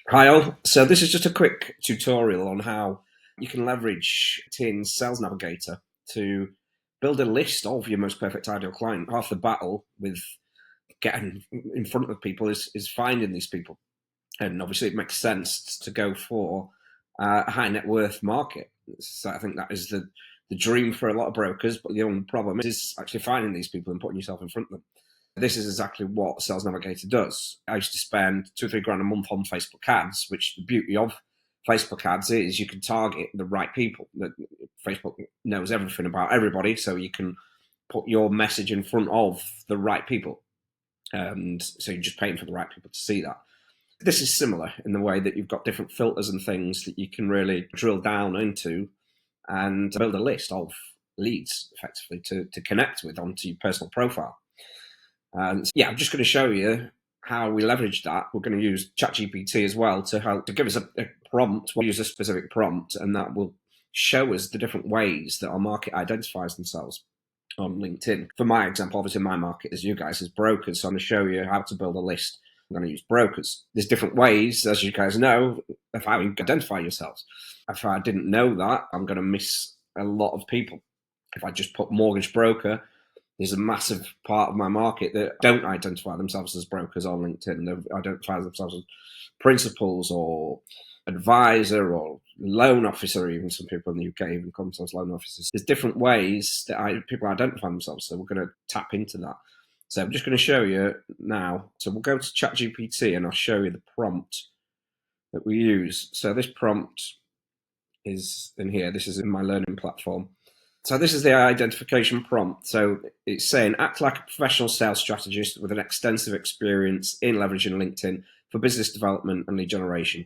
Hi all. So this is just a quick tutorial on how you can leverage TIN's Sales Navigator to build a list of your most perfect ideal client. Half the battle with getting in front of people is finding these people. And obviously it makes sense to go for a high net worth market. So I think that is the dream for a lot of brokers, but the only problem is actually finding these people and putting yourself in front of them. This is exactly what Sales Navigator does. I used to spend 2 or 3 grand a month on Facebook ads, which the beauty of Facebook ads is you can target the right people. Facebook knows everything about everybody, so you can put your message in front of the right people. And so you're just paying for the right people to see that. This is similar in the way that you've got different filters and things that you can really drill down into and build a list of leads effectively to connect with onto your personal profile. And yeah, I'm just going to show you how we leverage that. We're going to use ChatGPT as well to help to give us a prompt. We'll use a specific prompt, and that will show us the different ways that our market identifies themselves on LinkedIn. For my example, obviously my market is you guys as brokers, so I'm going to show you how to build a list. I'm going to use brokers. There's different ways, as you guys know, of how you identify yourselves. If I didn't know that, I'm going to miss a lot of people. If I just put mortgage broker, there's a massive part of my market that don't identify themselves as brokers on LinkedIn. They identify themselves as principals or advisor or loan officer. Even some people in the UK even call themselves loan officers. There's different ways that people identify themselves, so we're going to tap into that. So I'm just going to show you now. So we'll go to ChatGPT and I'll show you the prompt that we use. So this prompt is in here. This is in my learning platform. So this is the identification prompt. So it's saying, act like a professional sales strategist with an extensive experience in leveraging LinkedIn for business development and lead generation.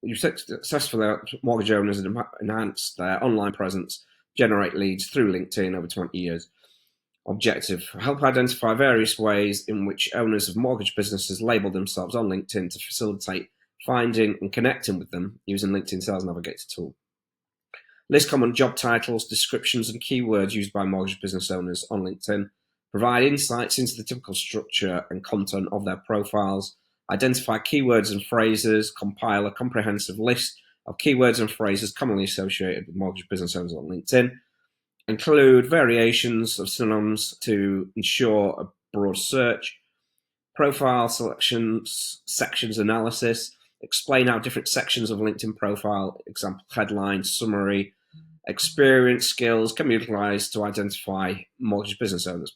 You've successfully helped mortgage owners enhance their online presence, generate leads through LinkedIn over 20 years. Objective, help identify various ways in which owners of mortgage businesses label themselves on LinkedIn to facilitate finding and connecting with them using LinkedIn Sales Navigator tool. List common job titles, descriptions, and keywords used by mortgage business owners on LinkedIn. Provide insights into the typical structure and content of their profiles. Identify keywords and phrases. Compile a comprehensive list of keywords and phrases commonly associated with mortgage business owners on LinkedIn. Include variations of synonyms to ensure a broad search. Profile selections, sections analysis. Explain how different sections of LinkedIn profile, example headline, summary, experience, skills, can be utilized to identify mortgage business owners.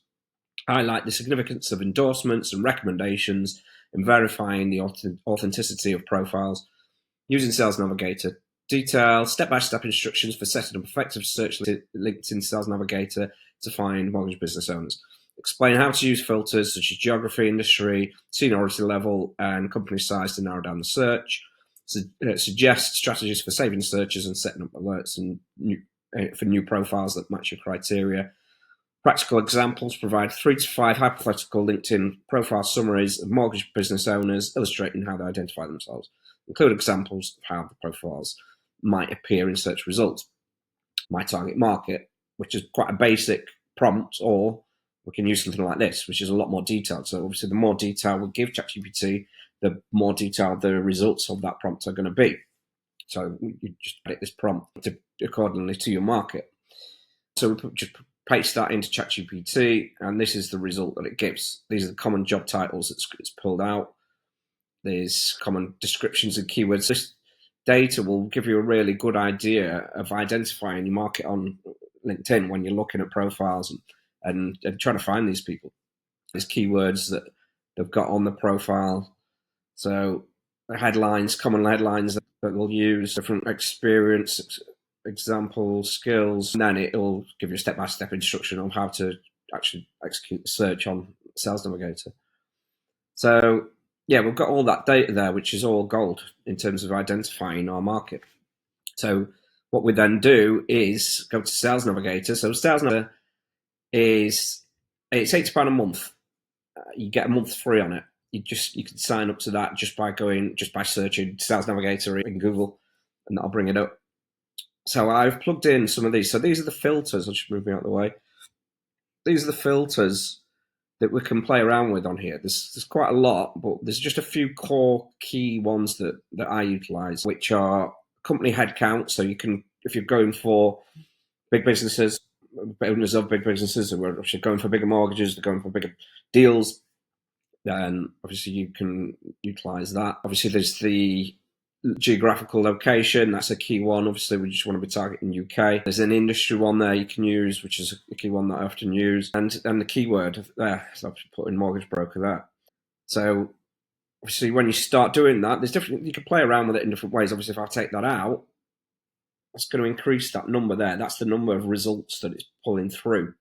Highlight the significance of endorsements and recommendations in verifying the authenticity of profiles. Using Sales Navigator, detail step-by-step instructions for setting up effective search LinkedIn Sales Navigator to find mortgage business owners. Explain how to use filters such as geography, industry, seniority level, and company size to narrow down the search. Suggest strategies for saving searches and setting up alerts and for new profiles that match your criteria. Practical examples, provide 3 to 5 hypothetical LinkedIn profile summaries of mortgage business owners, illustrating how they identify themselves. Include examples of how the profiles might appear in search results. My target market, which is quite a basic prompt, or we can use something like this, which is a lot more detailed. So obviously the more detail we give ChatGPT, the more detailed the results of that prompt are going to be. So you just edit this prompt accordingly to your market. So we just paste that into ChatGPT, and this is the result that it gives. These are the common job titles it's pulled out. There's common descriptions and keywords. This data will give you a really good idea of identifying your market on LinkedIn when you're looking at profiles and trying to find these people. There's keywords that they've got on the profile. So the headlines, common headlines that we'll use, different experience, examples, skills, and then it'll give you a step-by-step instruction on how to actually execute the search on Sales Navigator. So yeah, we've got all that data there, which is all gold in terms of identifying our market. So what we then do is go to Sales Navigator. So Sales Navigator it's £80 a month. You get a month free on it. You can sign up to that just by searching Sales Navigator in Google, and that'll bring it up. So I've plugged in some of these. So these are the filters. I'll just move me out of the way. These are the filters that we can play around with on here. There's quite a lot, but there's just a few core key ones that I utilize, which are company headcount. So you can, if you're going for big businesses, owners of big businesses, who are actually going for bigger mortgages, they're going for bigger deals, then obviously you can utilize that. Obviously, there's the geographical location. That's a key one. Obviously, we just want to be targeting UK. There's an industry one there you can use, which is a key one that I often use, and the keyword there. So I've put in mortgage broker there. So obviously, when you start doing that, there's different. You can play around with it in different ways. Obviously, if I take that out, that's going to increase that number there. That's the number of results that it's pulling through.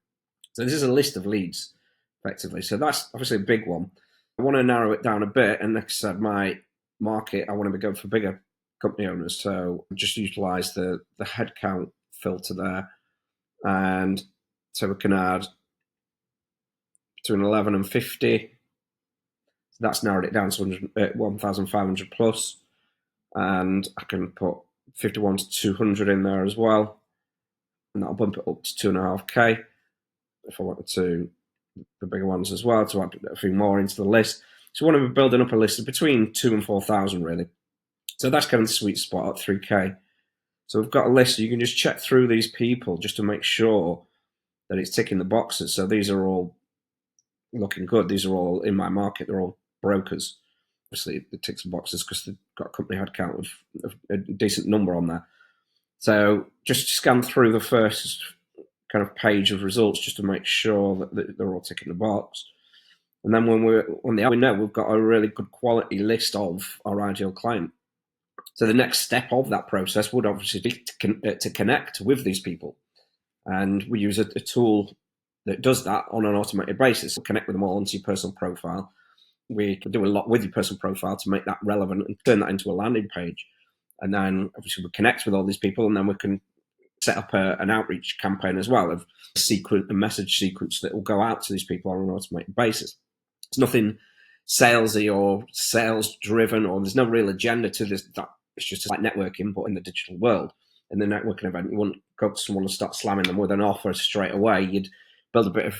So this is a list of leads, effectively. So that's obviously a big one. I want to narrow it down a bit, and like I said, my market, I want to be going for bigger company owners. So just utilize the headcount filter there, and so we can add between 11 and 50. So that's narrowed it down to 1,500 plus, and I can put 51 to 200 in there as well, and that'll bump it up to 2.5k if I wanted to, the bigger ones as well, to add a few more into the list. So we want to be building up a list of between 2 and 4,000 really. So that's kind of the sweet spot at 3k. So we've got a list, so you can just check through these people just to make sure that it's ticking the boxes. So these are all looking good. These are all in my market. They're all brokers. Obviously, it ticks the boxes because they've got a company headcount of a decent number on there. So just scan through the first kind of page of results just to make sure that they're all ticking the box. And then when we know we've got a really good quality list of our ideal client. So the next step of that process would obviously be to connect with these people. And we use a tool that does that on an automated basis. We'll connect with them all onto your personal profile. We can do a lot with your personal profile to make that relevant and turn that into a landing page. And then obviously we connect with all these people, and then we can set up an outreach campaign as well, of a message sequence that will go out to these people on an automated basis. It's nothing salesy or sales driven, or there's no real agenda to this. It's just like networking, but in the digital world. In the networking event, you wouldn't go to someone and start slamming them with an offer straight away. You'd build a bit of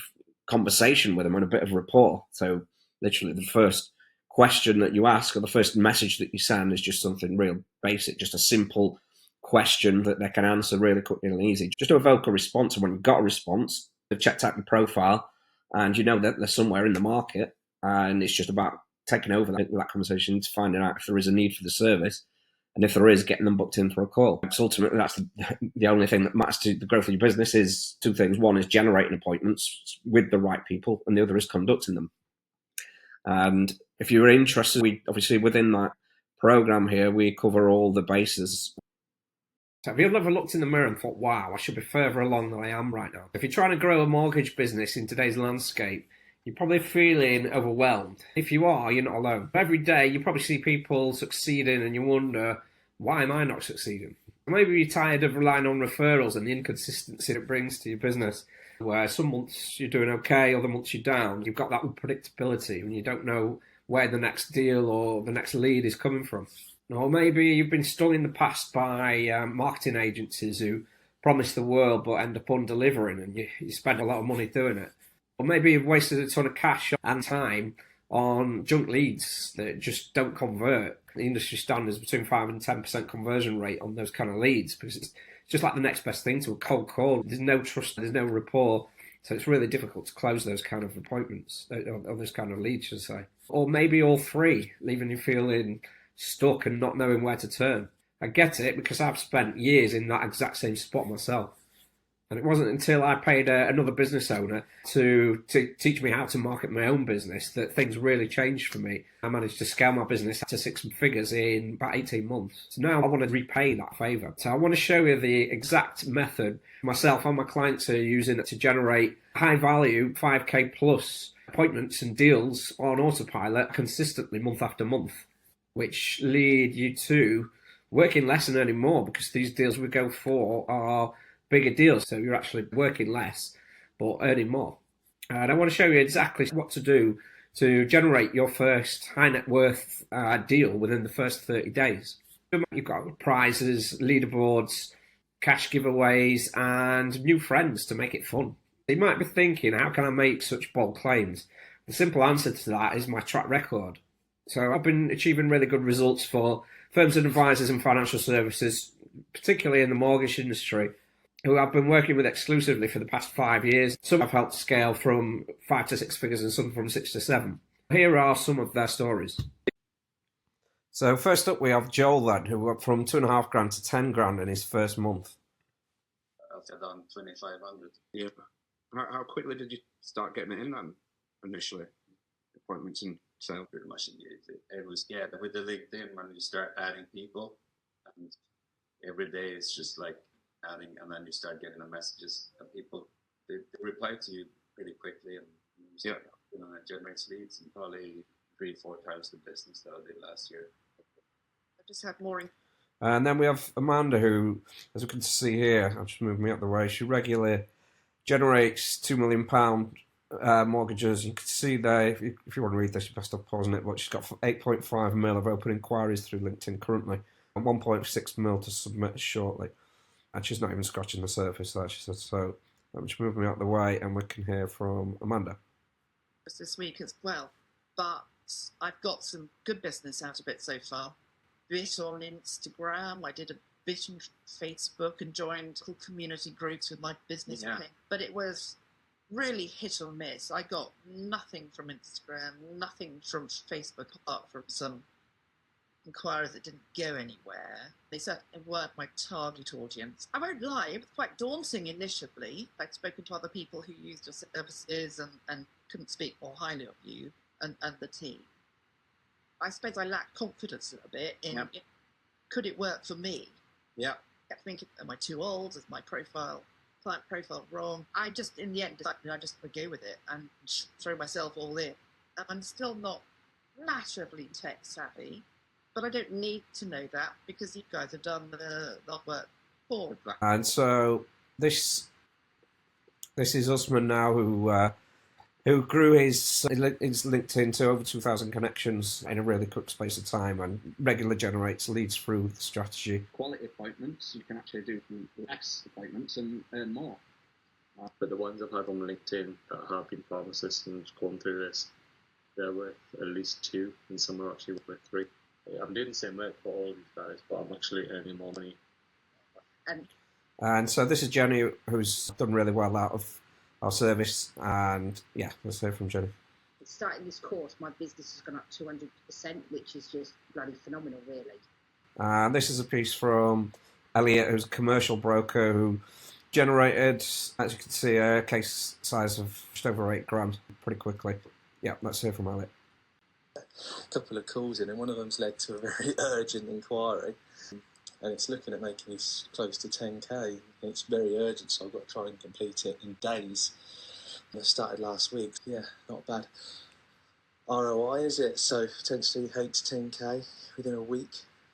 conversation with them and a bit of rapport. So literally the first question that you ask or the first message that you send is just something real basic, just a simple question that they can answer really quickly and easy. Just to evoke a response. And when you've got a response, they've checked out your profile and you know that they're somewhere in the market, and it's just about taking over that conversation to finding out if there is a need for the service. And if there is, getting them booked in for a call. Because ultimately, that's the only thing that matters to the growth of your business is two things. One is generating appointments with the right people, and the other is conducting them. And if you're interested, we obviously within that program here, we cover all the bases. So have you ever looked in the mirror and thought, wow, I should be further along than I am right now? If you're trying to grow a mortgage business in today's landscape, you're probably feeling overwhelmed. If you are, you're not alone. Every day, you probably see people succeeding and you wonder, why am I not succeeding? Maybe you're tired of relying on referrals and the inconsistency it brings to your business, where some months you're doing okay, other months you're down. You've got that unpredictability and you don't know where the next deal or the next lead is coming from. Or maybe you've been stung in the past by marketing agencies who promise the world but end up undelivering, and you spend a lot of money doing it. Or maybe you've wasted a ton of cash and time on junk leads that just don't convert. The industry standard is between 5 and 10% conversion rate on those kind of leads, because it's just like the next best thing to a cold call. There's no trust, there's no rapport, so it's really difficult to close those kind of appointments, or those kind of leads, should I say. Or maybe all three, leaving you feeling stuck and not knowing where to turn. I get it, because I've spent years in that exact same spot myself. And it wasn't until I paid another business owner to teach me how to market my own business that things really changed for me. I managed to scale my business to 6 figures in about 18 months. So now I want to repay that favour. So I want to show you the exact method myself and my clients are using to generate high value 5k plus appointments and deals on autopilot consistently month after month, which lead you to working less and earning more, because these deals we go for are bigger deals, so you're actually working less but earning more. And I want to show you exactly what to do to generate your first high net worth deal within the first 30 days. You've got prizes, leaderboards, cash giveaways, and new friends to make it fun. You might be thinking, how can I make such bold claims? The simple answer to that is my track record. So I've been achieving really good results for firms and advisors and financial services, particularly in the mortgage industry, who I've been working with exclusively for the past 5 years. Some I've helped scale from 5 to 6 figures and some from 6 to 7. Here are some of their stories. So first up we have Joel then, who went from 2.5 grand to 10 grand in his first month. I've done 2,500. Yeah. How quickly did you start getting it in then, initially? Appointments and sales? Pretty much immediately. It was, with the LinkedIn, when you start adding people, and every day it's just like adding, and then you start getting the messages, and people, they reply to you pretty quickly, and it generates leads, and probably 3-4 times the business that I did last year. I just had more. And then we have Amanda, who, as we can see here, I'll just move me out the way, she regularly generates £2 million mortgages. You can see there, if you want to read this, you best stop pausing it, but she's got 8.5 mil of open inquiries through LinkedIn currently, and 1.6 mil to submit shortly. And she's not even scratching the surface there, she said. So let me just move me out the way and we can hear from Amanda. This week as well, but I've got some good business out of it so far. Bit on Instagram, I did a bit on Facebook and joined community groups with my business plan. But it was really hit or miss. I got nothing from Instagram, nothing from Facebook, apart from some inquiries that didn't go anywhere. They certainly weren't my target audience. I won't lie, it was quite daunting initially. I'd spoken to other people who used your services and couldn't speak more highly of you and the team. I suppose I lacked confidence a bit in could it work for me? Yeah. I kept thinking, am I too old? Is my client profile wrong? I just, in the end, decided I just would go with it and throw myself all in. And I'm still not massively tech savvy, but I don't need to know that because you guys have done the work for me. And so this is Usman now, who grew his LinkedIn to over 2,000 connections in a really quick space of time and regularly generates leads through the strategy. Quality appointments, you can actually do less appointments and earn more. But the ones I've had on LinkedIn that have been pharmacists and gone through this, they're worth at least 2, and some are actually worth 3. I'm doing the same work for all these guys, but I'm actually earning more money. And so this is Jenny, who's done really well out of our service, and let's hear from Jenny. Starting this course, my business has gone up 200%, which is just bloody phenomenal, really. And this is a piece from Elliot, who's a commercial broker who generated, as you can see, a case size of just over 8 grand pretty quickly. Yeah, let's hear from Elliot. A couple of calls in, and one of them's led to a very urgent inquiry. And it's looking at making me close to 10k. And it's very urgent, so I've got to try and complete it in days. And I started last week. Yeah, not bad. ROI, is it? So potentially 8 to 10k within a week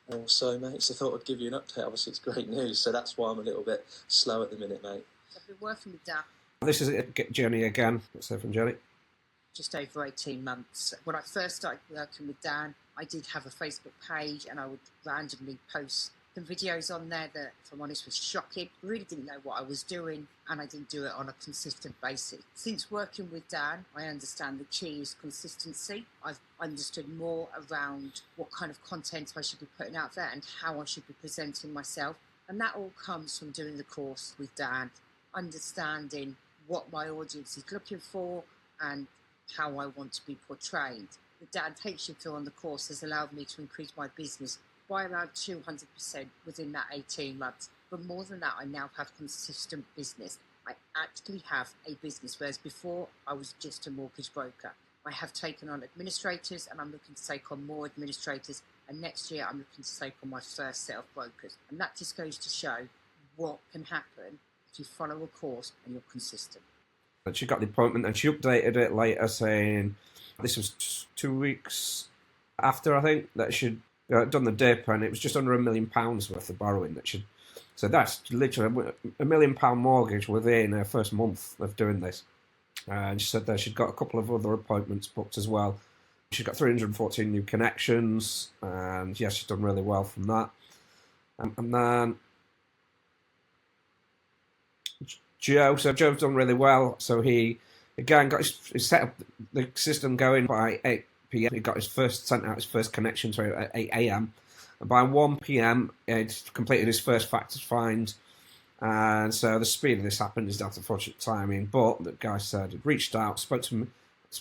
or so, mate. So I thought I'd give you an update. Obviously, it's great news. So that's why I'm a little bit slow at the minute, mate. I've been working with Dan. This is Jenny again. Let's hear from Jenny. Just over 18 months. When I first started working with Dan, I did have a Facebook page and I would randomly post some videos on there that, if I'm honest, was shocking. I really didn't know what I was doing and I didn't do it on a consistent basis. Since working with Dan, I understand the key is consistency. I've understood more around what kind of content I should be putting out there and how I should be presenting myself. And that all comes from doing the course with Dan, understanding what my audience is looking for and how I want to be portrayed. The Dan takes you through on the course has allowed me to increase my business by around 200% within that 18 months. But more than that, I now have consistent business. I actually have a business, whereas before I was just a mortgage broker. I have taken on administrators and I'm looking to take on more administrators. And next year I'm looking to take on my first set of brokers. And that just goes to show what can happen if you follow a course and you're consistent. And she got the appointment and she updated it later saying this was 2 weeks after, I think, that she'd done the dip, and it was just under £1 million worth of borrowing that she'd. So that's literally £1 million mortgage within her first month of doing this. And she said that she'd got a couple of other appointments booked as well. She's got 314 new connections, and yes, she's done really well from that. And then Joe. So Joe's done really well. So he, again, got his set up the system going by 8 p.m. He got sent out his first connection through at 8 a.m. And by 1 p.m., he'd completed his first factors find. And so the speed of this happened is down to fortunate timing. But the guy said he'd reached out, spoke to him,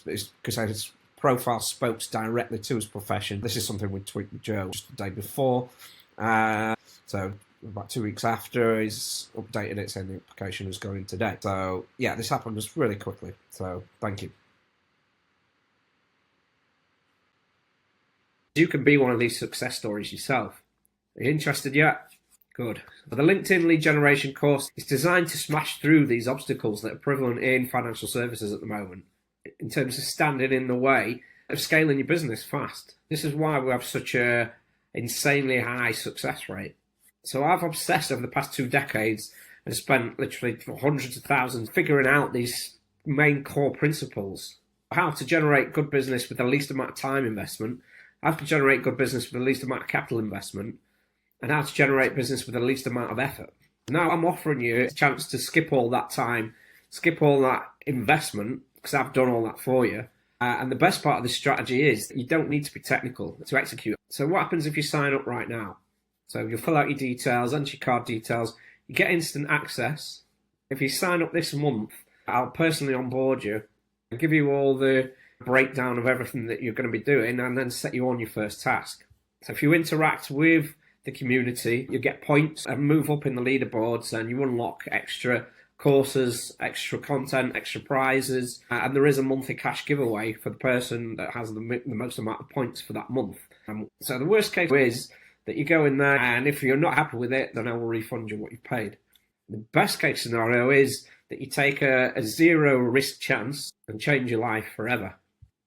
because his profile spoke directly to his profession. This is something we tweaked with Joe just the day before. So about 2 weeks after, he's updated it saying the application is going today. So yeah, this happened just really quickly. So thank you. You can be one of these success stories yourself. Are you interested yet? Good. The LinkedIn lead generation course is designed to smash through these obstacles that are prevalent in financial services at the moment, in terms of standing in the way of scaling your business fast. This is why we have such a insanely high success rate. So I've obsessed over the past 2 decades and spent literally hundreds of thousands figuring out these main core principles. How to generate good business with the least amount of time investment, how to generate good business with the least amount of capital investment, and how to generate business with the least amount of effort. Now I'm offering you a chance to skip all that time, skip all that investment, because I've done all that for you. And the best part of this strategy is that you don't need to be technical to execute. So what happens if you sign up right now? So you'll fill out your details, enter your card details, you get instant access. If you sign up this month, I'll personally onboard you and give you all the breakdown of everything that you're going to be doing, and then set you on your first task. So if you interact with the community, you get points and move up in the leaderboards, and you unlock extra courses, extra content, extra prizes, and there is a monthly cash giveaway for the person that has the most amount of points for that month. So the worst case is that you go in there, and if you're not happy with it, then I will refund you what you've paid. The best case scenario is that you take a zero risk chance and change your life forever.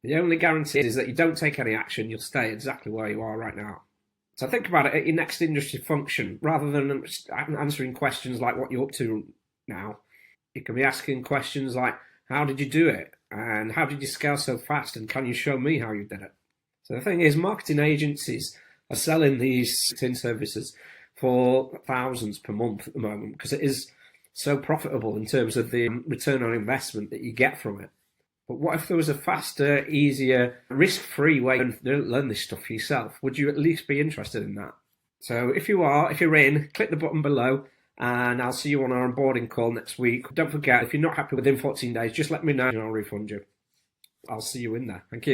The only guarantee is that you don't take any action, you'll stay exactly where you are right now. So think about it at your next industry function. Rather than answering questions like what you're up to now, you can be asking questions like, how did you do it? And how did you scale so fast? And can you show me how you did it? So the thing is, marketing agencies are selling these LinkedIn services for thousands per month at the moment, because it is so profitable in terms of the return on investment that you get from it. But what if there was a faster, easier, risk-free way to learn this stuff for yourself? Would you at least be interested in that? So if you're in, click the button below, and I'll see you on our onboarding call next week. Don't forget, if you're not happy within 14 days, just let me know and I'll refund you. I'll see you in there. Thank you.